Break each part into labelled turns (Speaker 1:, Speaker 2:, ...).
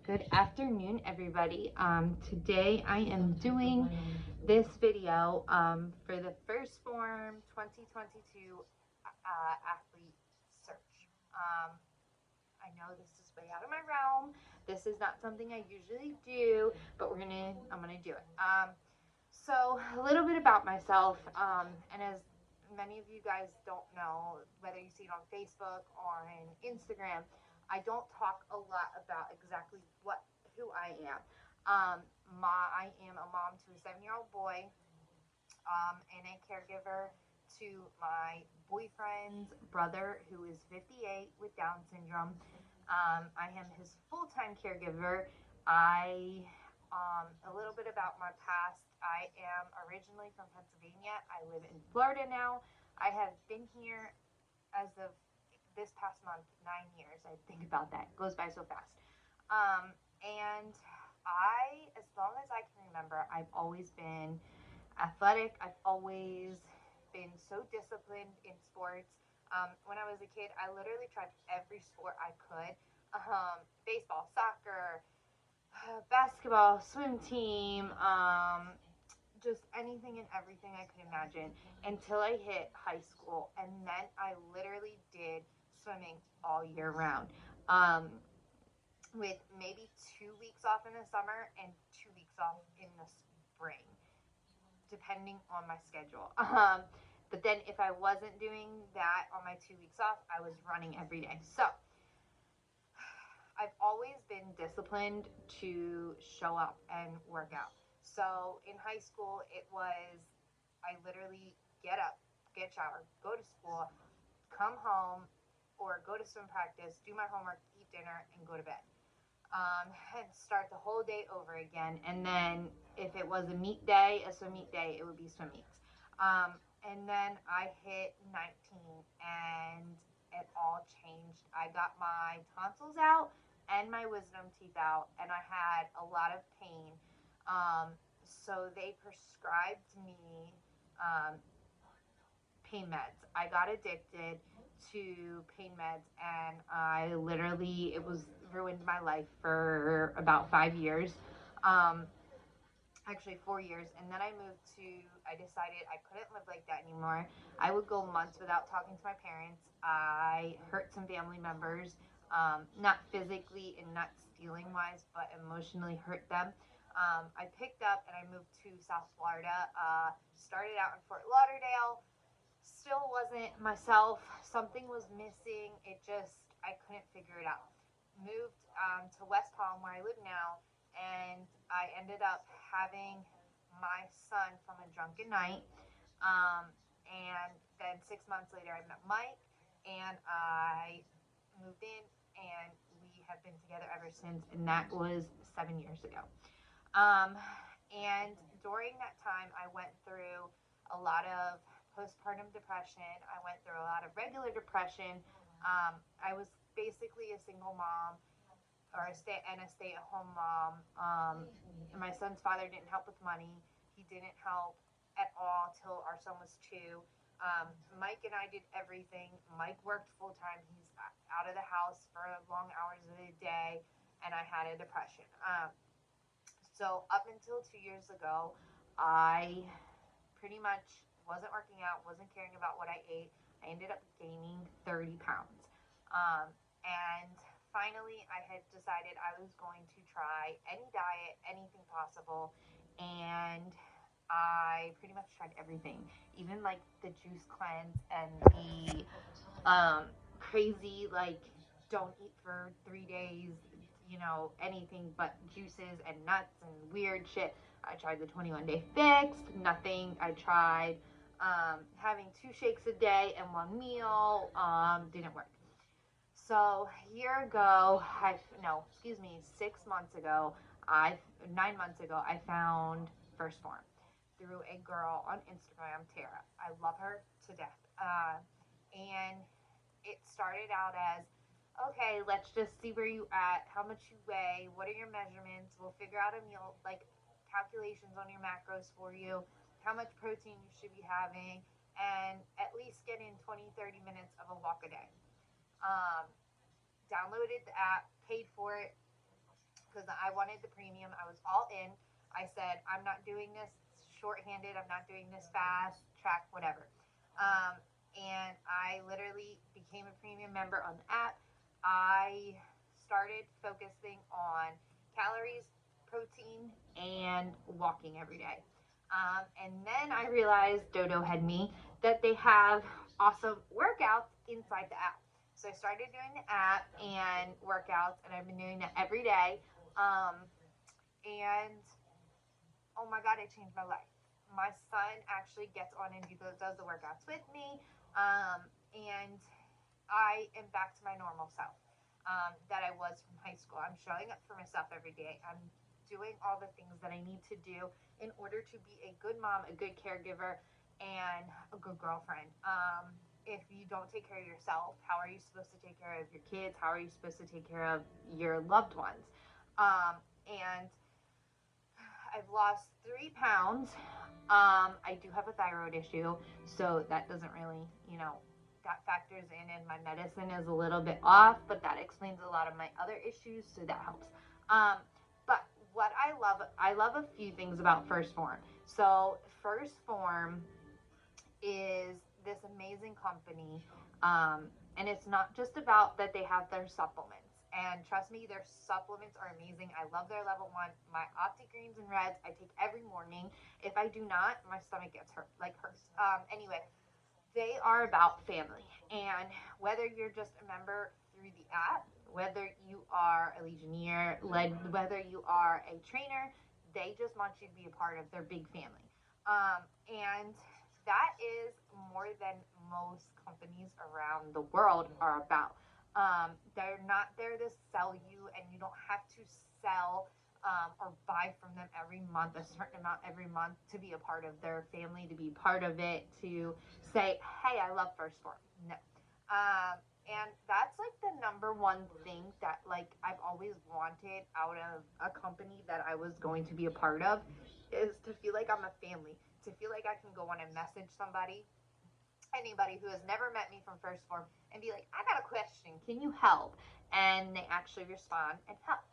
Speaker 1: Good afternoon, everybody. Today I am doing this video for the First Form 2022 athlete search. I know this is way out of my realm. This is not something I usually do, but I'm gonna do it. So a little bit about myself, and as many of you guys don't know, whether you see it on Facebook or on Instagram, I don't talk a lot about exactly who I am. I am a mom to a 7-year-old boy, and a caregiver to my boyfriend's brother, who is 58 with Down syndrome. I am his full-time caregiver. A little bit about my past. I am originally from Pennsylvania. I live in Florida now. I have been here as of this past month 9 years. I think about that. It goes by so fast. And as long as I can remember, I've always been athletic. I've always been so disciplined in sports. When I was a kid, I literally tried every sport I could. Baseball, soccer, basketball, swim team, just anything and everything I could imagine until I hit high school. And then I literally did swimming all year round. With maybe 2 weeks off in the summer and 2 weeks off in the spring, depending on my schedule. But then if I wasn't doing that on my 2 weeks off, I was running every day. So I've always been disciplined to show up and work out. So in high school, I literally get up, get showered, go to school, come home, or go to swim practice, do my homework, eat dinner, and go to bed. And start the whole day over again. And then if it was a swim meet day, it would be swim meets. And then I hit 19 and it all changed. I got my tonsils out and my wisdom teeth out, and I had a lot of pain. So they prescribed me pain meds. I got addicted to pain meds, and it ruined my life for about 5 years. Actually 4 years. And then I decided I couldn't live like that anymore. I would go months without talking to my parents. I hurt some family members, not physically and not stealing wise, but emotionally hurt them. I picked up and I moved to South Florida, started out in Fort Lauderdale. Still wasn't myself. Something was missing. I couldn't figure it out. Moved to West Palm, where I live now, and I ended up having my son from a drunken night. And then 6 months later, I met Mike, and I moved in, and we have been together ever since, and that was 7 years ago. And during that time, I went through a lot of postpartum depression. I went through a lot of regular depression. I was basically a single mom, or a stay-at-home mom. My son's father didn't help with money. He didn't help at all till our son was 2. Mike and I did everything. Mike worked full-time. He's out of the house for long hours of the day, and I had a depression. So up until 2 years ago, I pretty much wasn't working out, wasn't caring about what I ate. I ended up gaining 30 pounds. And finally, I had decided I was going to try any diet, anything possible. And I pretty much tried everything, even like the juice cleanse and the crazy, like, don't eat for 3 days, anything but juices and nuts and weird shit. I tried the 21-day fix, nothing. I tried having 2 shakes a day and 1 meal, didn't work. So 6 months ago, 9 months ago, I found First Form through a girl on Instagram, Tara. I love her to death. And it started out as, okay, let's just see where you at, how much you weigh, what are your measurements, we'll figure out a meal, like calculations on your macros for you, how much protein you should be having, and at least get in 20-30 minutes of a walk a day. Downloaded the app, paid for it, because because I wanted the premium. I was all in. I said, I'm not doing this shorthanded. I'm not doing this fast, track, whatever. And I literally became a premium member on the app. I started focusing on calories, protein, and walking every day. And then I realized Dodo had me that they have awesome workouts inside the app. So I started doing the app and workouts, and I've been doing that every day. And oh my God, it changed my life. My son actually gets on and does the workouts with me. And I am back to my normal self that I was from high school. I'm showing up for myself every day. I'm doing all the things that I need to do in order to be a good mom, a good caregiver, and a good girlfriend. If you don't take care of yourself, how are you supposed to take care of your kids? How are you supposed to take care of your loved ones? And I've lost 3 pounds. I do have a thyroid issue, so that doesn't really, that factors in, and my medicine is a little bit off, but that explains a lot of my other issues, so that helps. But what I love a few things about 1st Phorm. So 1st Phorm is this amazing company, and it's not just about that they have their supplements. And trust me, their supplements are amazing. I love their level 1. My OptiGreens and Reds, I take every morning. If I do not, my stomach gets hurt, like hers. Anyway, they are about family. And whether you're just a member through the app, whether you are a Legionnaire, whether you are a trainer, they just want you to be a part of their big family. And that is more than most companies around the world are about. They're not there to sell you, and you don't have to sell or buy from them every month, a certain amount every month to be a part of their family, to be part of it, to say, hey, I love 1st Phorm. No. And that's like the number one thing that like I've always wanted out of a company that I was going to be a part of, is to feel like I'm a family, to feel like I can go on and message anybody who has never met me from 1st Phorm and be like, I got a question, can you help? And they actually respond and help.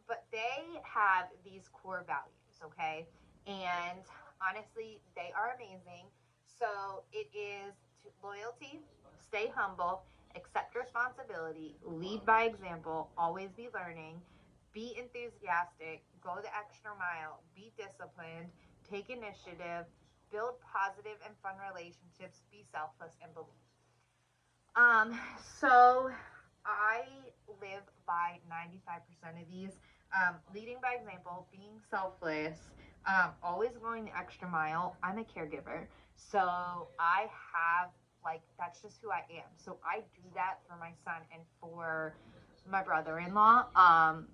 Speaker 1: But they have these core values, okay? And honestly, they are amazing. So it is loyalty, stay humble, accept responsibility, lead by example, always be learning, be enthusiastic, go the extra mile, be disciplined, take initiative, build positive and fun relationships, be selfless, and believe. So I live by 95% of these. Leading by example, being selfless, always going the extra mile. I'm a caregiver, so I have, like, that's just who I am. So I do that for my son and for my brother-in-law. 95%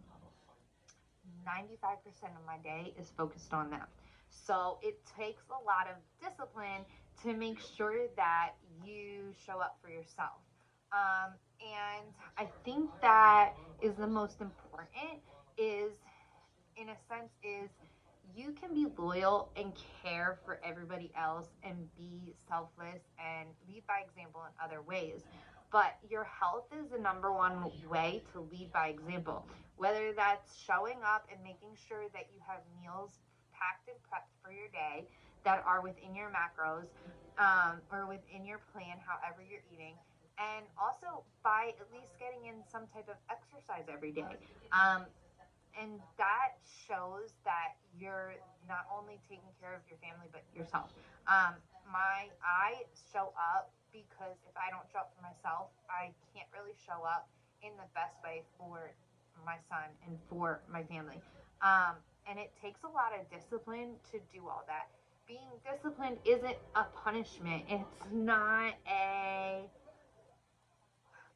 Speaker 1: of my day is focused on them. So it takes a lot of discipline to make sure that you show up for yourself. And I think that is the most important, is, in a sense, is you can be loyal and care for everybody else and be selfless and lead by example in other ways. But your health is the number one way to lead by example. Whether that's showing up and making sure that you have meals packed and prepped for your day that are within your macros, or within your plan, however you're eating. And also by at least getting in some type of exercise every day. And that shows that you're not only taking care of your family, but yourself. I show up because if I don't show up for myself, I can't really show up in the best way for my son and for my family. And it takes a lot of discipline to do all that. Being disciplined isn't a punishment. It's not a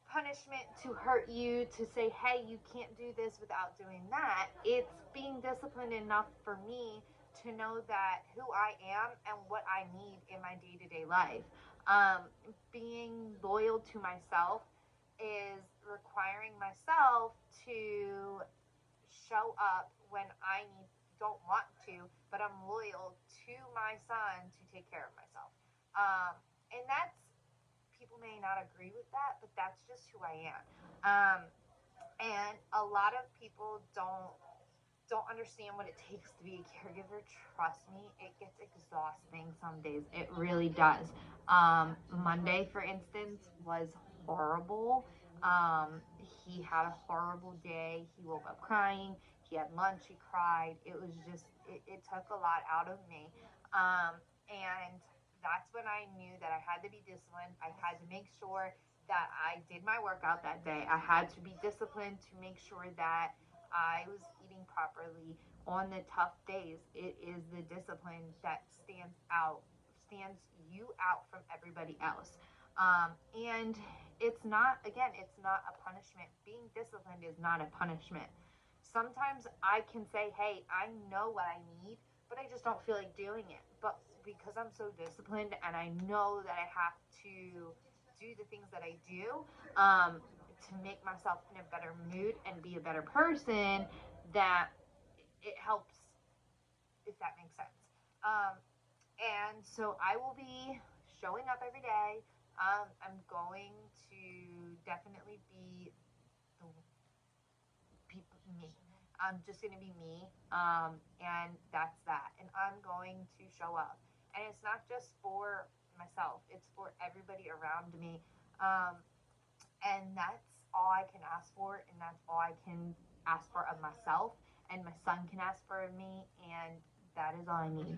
Speaker 1: punishment to hurt you, to say, hey, you can't do this without doing that. It's being disciplined enough for me to know that who I am and what I need in my day-to-day life. Being loyal to myself is requiring myself to show up when I don't want to, but I'm loyal to my son to take care of myself. And that's, people may not agree with that, but that's just who I am. And a lot of people don't understand what it takes to be a caregiver. Trust me, it gets exhausting some days. It really does. Monday, for instance, was horrible. He had a horrible day. He woke up crying. He had lunch. He cried. It was just, it took a lot out of me. And that's when I knew that I had to be disciplined. I had to make sure that I did my workout that day. I had to be disciplined to make sure that I was eating properly on the tough days. It is the discipline that stands you out from everybody else. And it's not, again, it's not a punishment. Being disciplined is not a punishment. Sometimes I can say, hey, I know what I need, but I just don't feel like doing it. But because I'm so disciplined and I know that I have to do the things that I do, to make myself in a better mood and be a better person, that it helps, if that makes sense. And so I will be showing up every day. I'm going to definitely be the me. I'm just going to be me. And that's that. And I'm going to show up. And it's not just for myself, it's for everybody around me. And that's all I can ask for. And that's all I can ask for of myself. And my son can ask for me. And that is all I need.